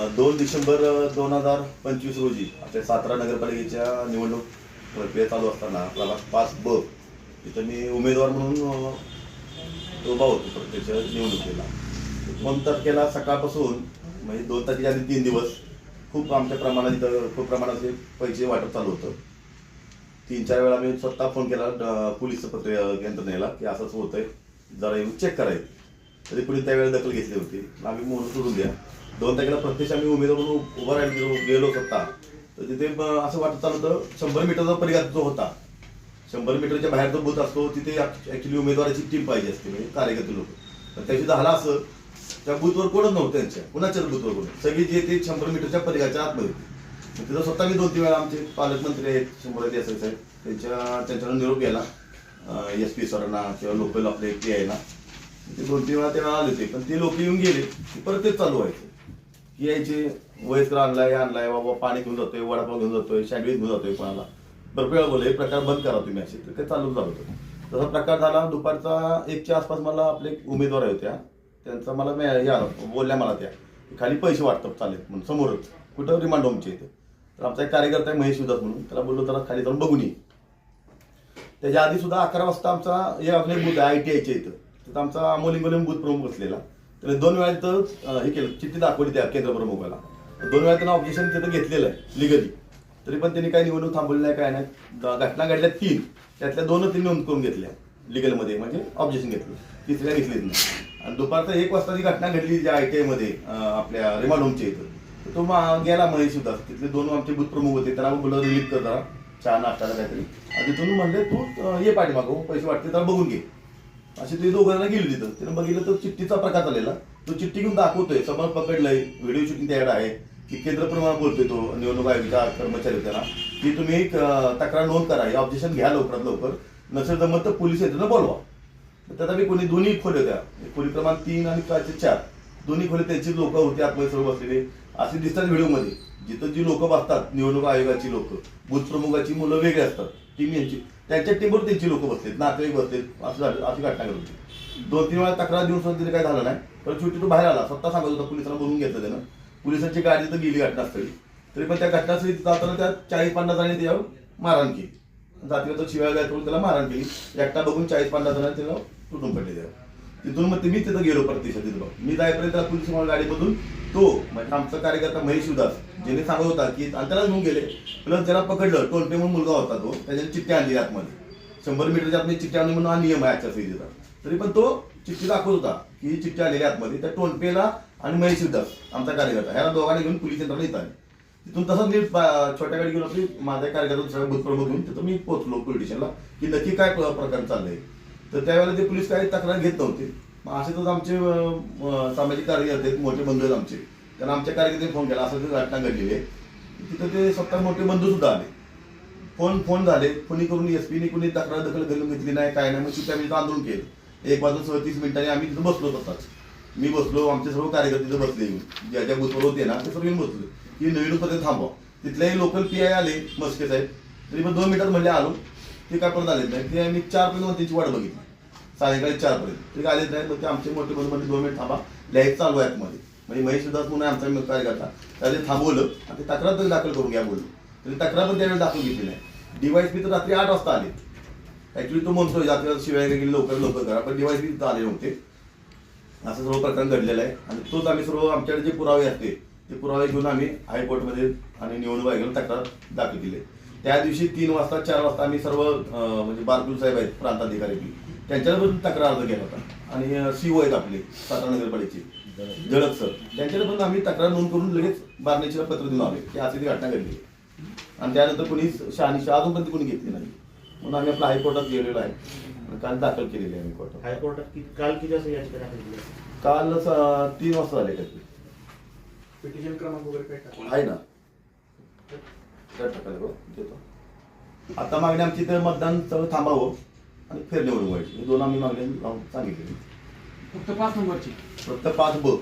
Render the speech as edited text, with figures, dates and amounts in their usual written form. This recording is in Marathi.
2 डिसेंबर 2025 रोजी आपल्या सातारा नगरपालिकेच्या निवडणूक प्रक्रिया चालू असताना प्रभाग 5 ब इथं मी उमेदवार म्हणून उभा होतो प्रत्यक्ष निवडणुकीला. 2 तारखेला सकाळपासून म्हणजे 2 तारखेच्या आधी 3 दिवस खूप आमच्या प्रमाणात इथं खूप प्रमाणात पैसे वाटप चालू होतं. 3-4 वेळा मी स्वतः फोन केला पोलीस यंत्रणेला की असंच होतंय, जरा येऊन चेक करायचं. तरी कुणी त्यावेळेला दखल घेतली होती. आम्ही म्हणून सोडून द्या. 2 तारखेला प्रत्यक्ष आम्ही उमेदवार म्हणून उभा राहिलो गेलो स्वतः. तर तिथे असं वाटत चालू होतं 100 मीटरचा परिघात जो होता, 100 मीटरच्या बाहेर जो बूथ असतो तिथे ॲक्च्युली उमेदवाराची टीम पाहिजे असते, म्हणजे कार्यकर्ते लोक. तर त्याची झालं असं त्या बूथवर कोणच नव्हतं, त्यांच्या कुणाच्याच बूथवर कोण सगळी जे ते 100 मीटरच्या परिघाच्या आतमध्ये. तिथं स्वतः मी 2-3 वेळा आमचे पालकमंत्री आहेत शंभराती असायचे त्यांच्यावर निरोप गेला SP सरांना किंवा लोकल आपले PI ना. ते 2-3 वेळा तेव्हा आले होते, पण ते लोक येऊन गेले की परत तेच चालू व्हायचं की यायचे वयस्कर आणलाय बाबा, पाणी घेऊन जातोय, वडापाव घेऊन जातोय, सँडविच घेऊन जातोय कोणाला. भरपूर वेळा बोलले हे प्रकार बंद करा तुम्ही असे. तर ते चालूच झालं होतं. तसा प्रकार झाला. दुपारचा 1च्या आसपास मला आपले उमेदवार होत्या त्यांचा मला बोलल्या मला त्या खाली पैसे वाटप चालेल म्हणून समोरच कुठं रिमांड होमच्या इथे. तर आमचा एक कार्यकर्ता आहे महेश उदास म्हणून, त्याला बोललो त्याला खाली जाऊन बघून ये. त्याच्या आधी सुद्धा 11 वाजता आमचा हे आपले बूथ आहे ITIच्या इथं, तिथं आमचा अमोलिंगोलिंग बूथ प्रमुख बसलेला. त्याने 2 वेळा तिथं हे केलं, चिठ्ठी दाखवली त्या केंद्र प्रमुखाला. 2 वेळा त्यांना ऑब्जेक्शन तिथं घेतलेलं आहे लिगली. तरी पण त्यांनी काही निवडणूक थांबवली नाही, काय नाही. घटना घडल्या 3, त्यातल्या 2 नोंद करून घेतल्या लिगलमध्ये, म्हणजे ऑब्जेक्शन घेतलं. तिसऱ्या घेतलीच नाही. आणि दुपारचा 1 वाजता जी घटना घडली ज्या ITIमध्ये आपल्या रिमांड होमच्या इथं, तो गेला महेश सुद्धा. तिथले 2 आमचे बूथ प्रमुख होते, त्यांना बोललो रिलीफ कर जरा चहा नाश्ताला काहीतरी. आणि तिथून म्हणले तू ये पाठीमागो, पैसे वाटते तर बघून घे. अशी ते दोघांना गेली तिथं. त्यानं बघितलं तर चिठ्ठीचा प्रकार झालेला. तो चिठ्ठी घेऊन दाखवतोय, समोर पकडलंय, व्हिडिओ शूटिंग त्याकडे आहे की केंद्र प्रमाण बोलतोय तो निवडणूक आयोगाचा कर्मचारी त्यांना की तुम्ही तक्रार नोंद करा, हे ऑब्जेक्शन घ्या लवकरात लवकर, नसेल जमत तर पोलीस यंत्रणा बोलवा. त्यात आम्ही कोणी दोन्ही खोले होत्या, खोली क्रमांक 3 आणि 4 दोन्ही खोले त्यांची लोक होती आतमध्ये सर्व बसलेले. असे दिसतात व्हिडिओमध्ये. जिथं जी लोक बसतात निवडणूक आयोगाची लोक, बूथ प्रमुखाची मुलं वेगळी असतात, टीम यांची, त्यांच्या टीमवर त्यांची लोक बसलेत, नातेवाईक बसलेत. असं झालं, अशी घटना घडली होती. 2-3 वेळा तक्रार देऊन सुद्धा तिथे काय झालं नाही. पण शेवटी तो बाहेर आला, स्वतः सांगत होता, पोलिसांना बोलून घेतलं त्यानं. पोलिसांची गाडी तर गेली घटनास्थळी. तरी पण त्या घटनास्थळी जाताना त्या 40-50 जणांनी त्यावर मारहाण केली. जातीला तो शिवाय गाय करून त्याला मारहाण केली. एकटा बघून 40-50 जणांनी त्याला तुटून पडले त्यावर. तिथून मग मी तिथं गेलो प्रत्यक्ष तिथं. मी जायपर्यंत पोलीस गाडीमधून तो म्हणजे आमचा कार्यकर्ता महेश उदास ज्याने सांगत होता की त्याला घेऊन गेले. प्लस ज्याला पकडलं टोनपे म्हणून मुलगा होता तो, त्याच्याने चिठ्ठी आणली आतमध्ये 100 मीटरच्या आतमध्ये चिठ्ठी आणली म्हणून हा नियम आहे आजच्या सुविधेचा. तरी पण तो चिठ्ठी दाखवत होता की ही चिठ्ठी आलेली आतमध्ये. त्या टोनपेला आणि महेश उदास आमचा कार्यकर्ता ह्याला दोघांना घेऊन पोलीस यंत्रणा येत आली. तिथून तसंच मी छोट्या गाडी घेऊन आपली माझ्या कार्यकर्ता सगळं बूथ प्रमुख घेऊन तिथं मी पोहोचलो पोलीस स्टेशनला की नक्की काय प्रकार चाललंय. तर त्यावेळेला ते पोलीस काही तक्रार घेत नव्हते. मग असेच आमचे सामाजिक कार्यकर्ते मोठे बंधू आहेत आमचे, त्यांना आमच्या कार्यकर्त्यांनी फोन केला असं घटना घडलेली आहे. तिथं ते स्वतः मोठे बंधू सुद्धा आले. फोन झाले, कोणी करून SP कुणी तक्रार दखल घेतली नाही, काय नाही. मग तिथे आम्ही तिथं आंदोलन केलं. 1:37 मिनिटांनी आम्ही तिथं बसलो होताच. मी बसलो, आमचे सर्व कार्यकर्ते तिथं बसले, ज्या ज्या बूथवर होते ना ते सर्व येऊन बसले की नवीन पद्धत थांबवा. तिथलेही लोकल PI आले मस्के साहेब. तरी पण 2 मिनिटात म्हणले आलो. ते काय परत आलेच नाही. ते आम्ही 4 पर्यंत त्यांची वाट बघितली, सायंकाळी 4 पर्यंत. ते आलेच नाही. मग ते आमचे मोठे बंधू म्हणजे 2 मिनिट थांबा, लाईट चालू आहे मध्ये. म्हणजे महेश उदास म्हणून आमचा कार्यकर्ता त्याने थांबवलं आणि ते तक्रार तरी दाखल करून घ्या बोललो. तरी तक्रार पण त्यावेळेस दाखल घेतली नाही. DYSP तर रात्री 8 वाजता आले. ऍक्च्युली तो म्हणतोय रात्री शिवाय गेली लवकर करा, पण DYSP तिथं आले नव्हते. असं सर्व प्रकरण घडलेलं आहे. आणि तोच आम्ही सर्व आमच्याकडे जे पुरावे असते ते पुरावे घेऊन आम्ही हायकोर्टमध्ये आणि निवडणूक आयोगाला तक्रार दाखल केली. त्या दिवशी 3 वाजता 4 वाजता आम्ही सर्व म्हणजे बारकुल साहेब आहेत प्रांताधिकारी, त्यांच्याकडे तक्रार अर्ज केला होता. आणि CO आहेत आपले सातारा नगरपालिकेचे जळक सर, त्यांच्याकडे पण आम्ही तक्रार नोंद करून लगेच बारनेचीला पत्र देऊन आले की अशी ती घटना घडली. आणि त्यानंतर कोणी शहानिशा अजूनपर्यंत कोणी घेतली नाही. म्हणून आम्ही आपल्या हायकोर्टात गेलेलो आहे, काल दाखल केलेली आहे कोर्टात. हायकोर्टात काल किती वाजता याचिका दाखल केली? काल 3 वाजता झाले. त्याची पिटिशन क्रमांक वगैरे काय आहे ना, देतो. आता मागणी आमची तर मतदान सगळं थांबावं आणि फेरनिवडणूक व्हायची, हे 2 आम्ही मागणी सांगितले. फक्त 5 नंबरची, फक्त 5 ब